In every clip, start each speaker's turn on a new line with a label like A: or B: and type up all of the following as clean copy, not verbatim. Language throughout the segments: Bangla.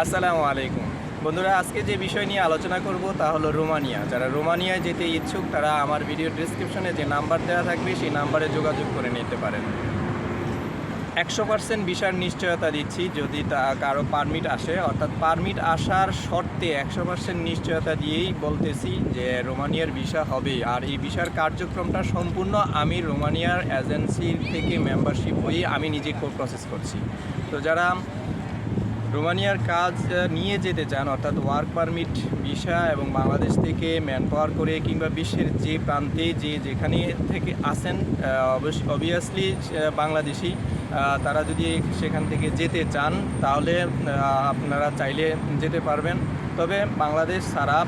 A: আসসালামু আলাইকুম বন্ধুরা, আজকে যে বিষয় নিয়ে আলোচনা করব তা হলো রোমানিয়া। যারা রোমানিয়ায় যেতে ইচ্ছুক তারা আমার ভিডিও ডেসক্রিপশনে যে নাম্বার দেওয়া থাকবে সেই নাম্বারে যোগাযোগ করে নিতে পারেন। 100% ভিসার নিশ্চয়তা দিচ্ছি যদি কারো পারমিট আসে, অর্থাৎ পারমিট আসার শর্তে 100% নিশ্চয়তা দিয়েই বলতেছি যে রোমানিয়ার ভিসা হবে। আর এই ভিসার কার্যক্রমটা সম্পূর্ণ আমি রোমানিয়ার এজেন্সির থেকে মেম্বারশিপ হয়ে আমি নিজে প্রসেস করছি। তো যারা রোমানিয়ার কাজ নিয়ে যেতে চান, অর্থাৎ ওয়ার্ক পারমিট, ভিসা এবং বাংলাদেশ থেকে ম্যান পাওয়ার করে কিংবা বিশ্বের যে প্রান্তে যেখানে থেকে আসেন, অবভিয়াসলি বাংলাদেশি, তারা যদি সেখান থেকে যেতে চান তাহলে আপনারা চাইলে যেতে পারবেন। তবে বাংলাদেশ ছাড়া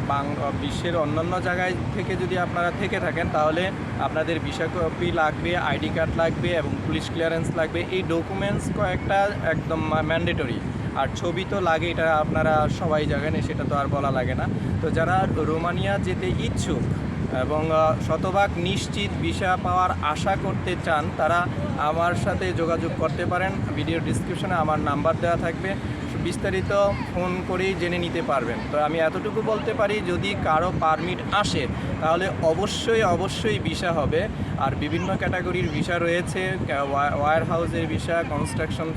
A: বিশ্বের অন্যান্য জায়গায় থেকে যদি আপনারা থেকে থাকেন তাহলে আপনাদের ভিসা কপি লাগবে, আইডি কার্ড লাগবে এবং পুলিশ ক্লিয়ারেন্স লাগবে। এই ডকুমেন্টস কয়েকটা একদম ম্যান্ডেটরি। আর ছবি তো লাগে, এটা আপনারা সবাই জানেন, সেটা তো আর বলা লাগে না। তো যারা রোমানিয়া যেতে ইচ্ছুক এবং শতভাগ নিশ্চিত ভিসা পাওয়ার আশা করতে চান তারা আমার সাথে যোগাযোগ করতে পারেন। ভিডিও ডিসক্রিপশনে আমার নাম্বার দেওয়া থাকবে, বিস্তারিত ফোন করেই জেনে নিতে পারবেন। তো আমি এতটুকু বলতে পারি, যদি কারো পারমিট আসে তাহলে অবশ্যই ভিসা হবে। আর বিভিন্ন ক্যাটাগরির ভিসা রয়েছে, ওয়্যার হাউসের ভিসা, কনস্ট্রাকশন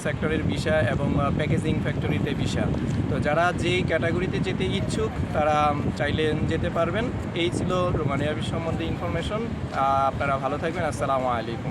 A: সেক্টরের ভিসা এবং প্যাকেজিং ফ্যাক্টরিতে ভিসা। তো যারা যেই ক্যাটাগরিতে যেতে ইচ্ছুক তারা চাইলে যেতে পারবেন। এই ছিল রোমানিয়া সম্বন্ধে ইনফরমেশন। আপনারা ভালো থাকবেন। আসসালামু আলাইকুম।